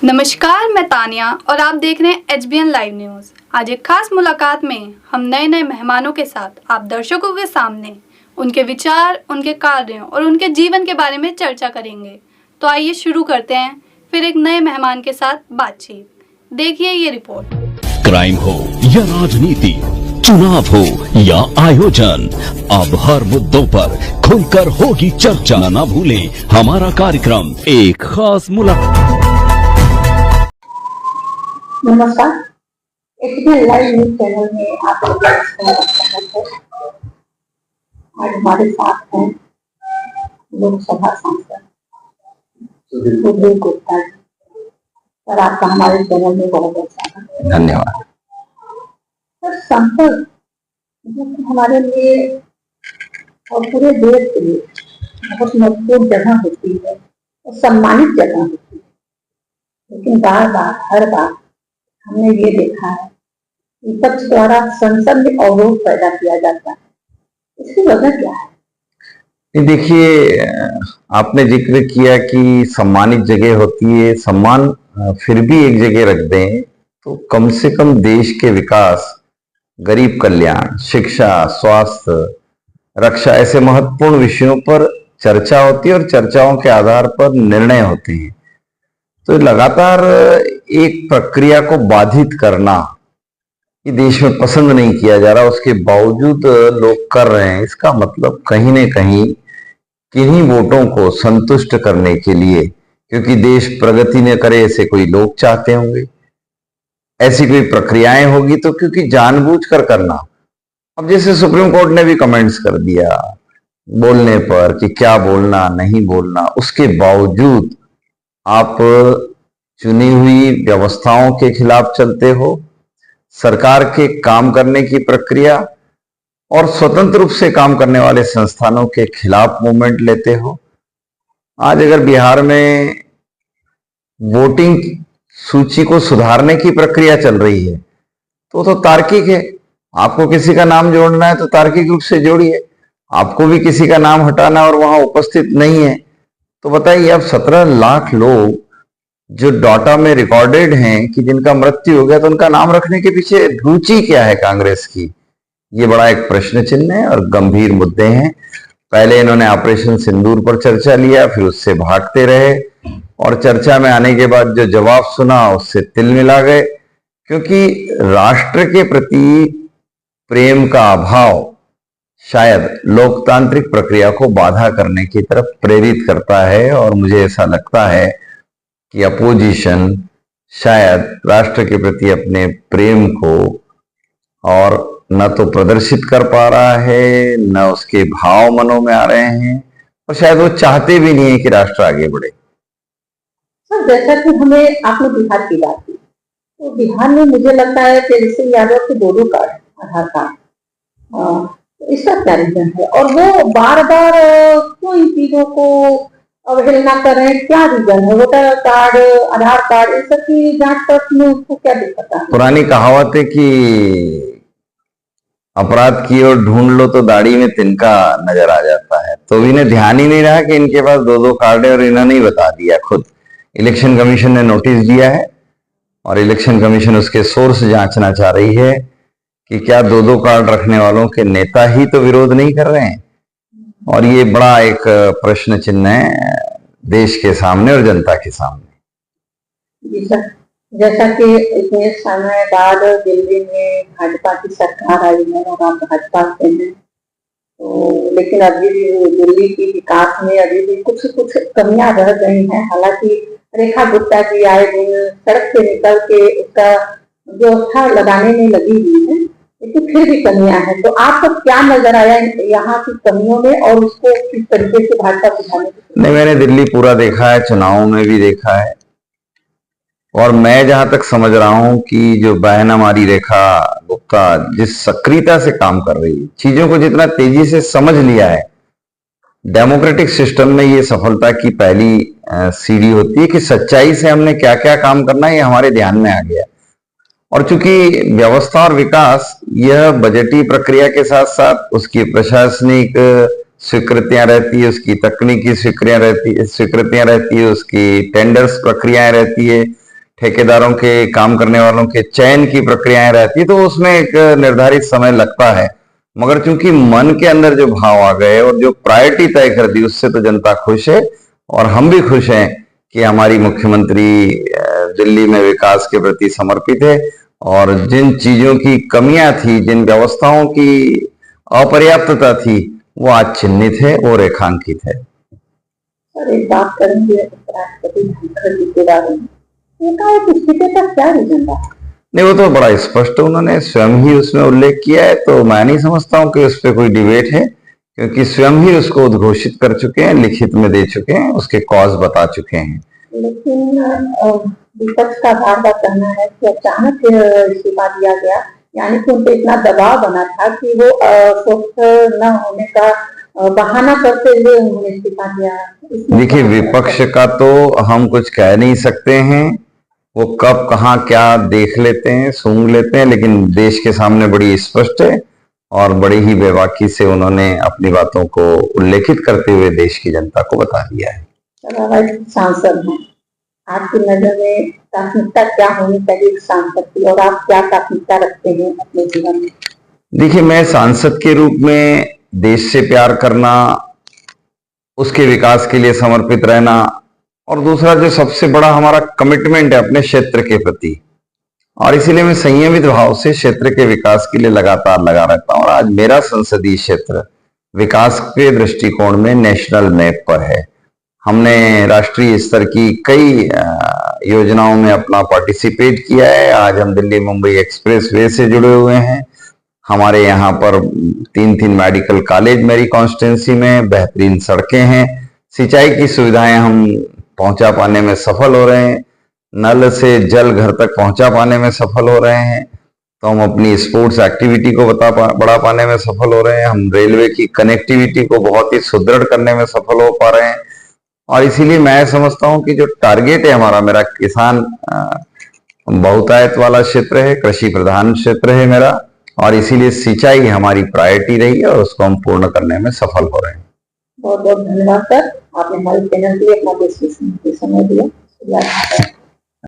नमस्कार, मैं तानिया और आप देख रहे हैं HBN लाइव न्यूज़। आज एक खास मुलाकात में हम नए मेहमानों के साथ आप दर्शकों के सामने उनके विचार, उनके कार्यों और उनके जीवन के बारे में चर्चा करेंगे। तो आइए शुरू करते हैं फिर एक नए मेहमान के साथ बातचीत। देखिए ये रिपोर्ट। क्राइम हो या राजनीति, चुनाव हो या आयोजन, अब हर मुद्दों पर खुलकर होगी चर्चा। न भूलें हमारा कार्यक्रम एक खास मुलाकात। नमस्कार, HBN लाइव न्यूज चैनल में आपका स्वागत है। आज हमारे साथ हैं लोकसभा सांसद सुधीर गुप्ता जी। सर, आपका हमारे चैनल में बहुत बहुत स्वागत है। धन्यवाद। सर, संसद हमारे लिए और पूरे देश के लिए बहुत महत्वपूर्ण जगह होती है और सम्मानित जगह होती है, लेकिन बार बार हर बार हमने ये देखा है विपक्ष द्वारा संसद में अवरोध पैदा किया जाता है। इसकी वजह क्या है? देखिए, आपने जिक्र किया कि सम्मानित जगह होती है। सम्मान फिर भी एक जगह रख दें तो कम से कम देश के विकास, गरीब कल्याण, शिक्षा, स्वास्थ्य, रक्षा ऐसे महत्वपूर्ण विषयों पर चर्चा होती है और चर्चाओं के आधार पर निर्णय होते हैं। तो लगातार एक प्रक्रिया को बाधित करना ये देश में पसंद नहीं किया जा रहा, उसके बावजूद लोग कर रहे हैं। इसका मतलब कहीं न कहीं किन्हीं वोटों को संतुष्ट करने के लिए, क्योंकि देश प्रगति न करे ऐसे कोई लोग चाहते होंगे, ऐसी कोई प्रक्रियाएं होगी तो क्योंकि जानबूझकर करना। अब जैसे सुप्रीम कोर्ट ने भी कमेंट्स कर दिया बोलने पर कि क्या बोलना नहीं बोलना, उसके बावजूद आप चुनी हुई व्यवस्थाओं के खिलाफ चलते हो, सरकार के काम करने की प्रक्रिया और स्वतंत्र रूप से काम करने वाले संस्थानों के खिलाफ मूवमेंट लेते हो। आज अगर बिहार में वोटिंग सूची को सुधारने की प्रक्रिया चल रही है तो तार्किक है। आपको किसी का नाम जोड़ना है तो तार्किक रूप से जोड़िए। आपको भी किसी का नाम हटाना और वहां उपस्थित नहीं है तो बताइए, अब 17 लाख लोग जो डाटा में रिकॉर्डेड हैं कि जिनका मृत्यु हो गया, तो उनका नाम रखने के पीछे रुचि क्या है कांग्रेस की? ये बड़ा एक प्रश्न चिन्ह है और गंभीर मुद्दे हैं। पहले इन्होंने ऑपरेशन सिंदूर पर चर्चा लिया, फिर उससे भागते रहे और चर्चा में आने के बाद जो जवाब सुना उससे तिल मिला गए, क्योंकि राष्ट्र के प्रति प्रेम का अभाव शायद लोकतांत्रिक प्रक्रिया को बाधा करने की तरफ प्रेरित करता है। और मुझे ऐसा लगता है कि अपोजिशन शायद राष्ट्र के प्रति अपने प्रेम को और न तो प्रदर्शित कर पा रहा है, न उसके भाव मनों में आ रहे हैं, और शायद वो चाहते भी नहीं है कि राष्ट्र आगे बढ़े। सर, जैसा कि हमें आपने बिहार की बात की, तो बिहार में मुझे लगता है तेजस्वी यादव के दो कार्ड, आधार कार्ड, इसका क्या रीजन है? और वो बार बार क्यों इन चीजों को अवहेलना कर रहे हैं? क्या रीजन है? वोटर कार्ड, आधार कार्ड, इन सब की जांच तक में उसको क्या दिक्कत है? पुरानी कहावत है कि अपराध की ओर ढूंढ लो तो दाढ़ी में तिनका नजर आ जाता है। तो इन्हें ध्यान ही नहीं रहा कि इनके पास दो कार्ड है और इन्होंने ही बता दिया। खुद इलेक्शन कमीशन ने नोटिस दिया है और इलेक्शन कमीशन उसके सोर्स जांचना चाह रही है कि क्या दो कार्ड रखने वालों के नेता ही तो विरोध नहीं कर रहे हैं। और ये बड़ा एक प्रश्न चिन्ह है देश के सामने और जनता के सामने। जी सर, जैसा कि इतने समय बाद दिल्ली में भाजपा की सरकार आई है और आप भाजपा से हैं, तो लेकिन अभी भी दिल्ली की विकास में अभी भी कुछ कमियां रह गई हैं। हालांकि रेखा गुप्ता जी आए दिन सड़क से निकल के उसका व्यवस्था लगाने में लगी हुई है, लेकिन फिर भी कमियां हैं। तो आपको क्या नजर आया यहाँ की कमियों में और उसको किस तरीके से भाजपा सुधारने की? नहीं, मैंने दिल्ली पूरा देखा है, चुनावों में भी देखा है, और मैं जहां तक समझ रहा हूं कि जो बहन हमारी रेखा गुप्ता जिस सक्रियता से काम कर रही है, चीजों को जितना तेजी से समझ लिया है, डेमोक्रेटिक सिस्टम में ये सफलता की पहली सीढ़ी होती है कि सच्चाई से हमने क्या क्या काम करना है ये हमारे ध्यान में आ गया। और चूंकि व्यवस्था और विकास यह बजटीय प्रक्रिया के साथ साथ उसकी प्रशासनिक स्वीकृतियां रहती है, उसकी तकनीकी स्वीकृतियां रहती है, उसकी टेंडर्स प्रक्रियाएं रहती है, ठेकेदारों के, काम करने वालों के चयन की प्रक्रियाएं रहती है, तो उसमें एक निर्धारित समय लगता है। मगर चूंकि मन के अंदर जो भाव आ गए और जो प्रायोरिटी तय कर दी, उससे तो जनता खुश है और हम भी खुश हैं कि हमारी मुख्यमंत्री दिल्ली में विकास के प्रति समर्पित है और जिन चीजों की कमियां थी, जिन व्यवस्थाओं की अपर्याप्तता थी, वो आज चिन्हित है और रेखांकित है। सर, एक बात करेंगे राष्ट्रपति धनखड़ जी के बारे में, उनका एक इस्तीफे का क्या रीजन रहा? नहीं, वो तो बड़ा स्पष्ट उन्होंने स्वयं ही उसमें उल्लेख किया है, तो मैं नहीं समझता हूं कि उस पर कोई डिबेट है, क्योंकि स्वयं ही उसको उद्घोषित कर चुके हैं, लिखित में दे चुके हैं, उसके कॉज बता चुके हैं। लेकिन विपक्ष का बार बार कहना है कि अचानक इस्तीफा दिया गया, यानी कि उन पर इतना दबाव बना था कि वो स्वस्थ न होने का बहाना करते हुए उन्होंने इस्तीफा दिया। देखिए, विपक्ष का तो हम कुछ कह नहीं सकते हैं, वो कब कहाँ क्या देख लेते हैं, सूंघ लेते हैं, लेकिन देश के सामने बड़ी स्पष्ट है और बड़ी ही बेबाकी से उन्होंने अपनी बातों को उल्लेखित करते हुए देश की जनता को बता दिया है। सांसद हैं, आपकी नजर में प्राथमिकता क्या होनी चाहिए सांसद की, और आप क्या प्राथमिकता रखते हैं अपने जीवन में? देखिए, मैं सांसद के रूप में देश से प्यार करना, उसके विकास के लिए समर्पित रहना, और दूसरा जो सबसे बड़ा हमारा कमिटमेंट है अपने क्षेत्र के प्रति, और इसीलिए मैं संयमित भाव से क्षेत्र के विकास के लिए लगातार लगा रहता हूं। और आज मेरा संसदीय क्षेत्र विकास के दृष्टिकोण में नेशनल मैप पर है। हमने राष्ट्रीय स्तर की कई योजनाओं में अपना पार्टिसिपेट किया है। आज हम दिल्ली मुंबई एक्सप्रेस वे से जुड़े हुए हैं। हमारे यहाँ पर 3 मेडिकल कॉलेज मेरी कॉन्स्टिट्यूंसी में, बेहतरीन सड़कें हैं, सिंचाई की सुविधाएं हम पहुंचा पाने में सफल हो रहे हैं, नल से जल घर तक पहुंचा पाने में सफल हो रहे हैं, तो हम अपनी स्पोर्ट्स एक्टिविटी को बढ़ा पाने में सफल हो रहे हैं, हम रेलवे की कनेक्टिविटी को बहुत ही सुदृढ़ करने में सफल हो पा रहे हैं। और इसीलिए मैं समझता हूं कि जो टारगेट है हमारा, मेरा किसान बहुतायत वाला क्षेत्र है, कृषि प्रधान क्षेत्र है मेरा, और इसीलिए सिंचाई हमारी प्रायोरिटी रही है और उसको हम पूर्ण करने में सफल हो रहे हैं। बहुत बहुत धन्यवाद सर, आपने हमारे चैनल के लिए अपना समय दिया।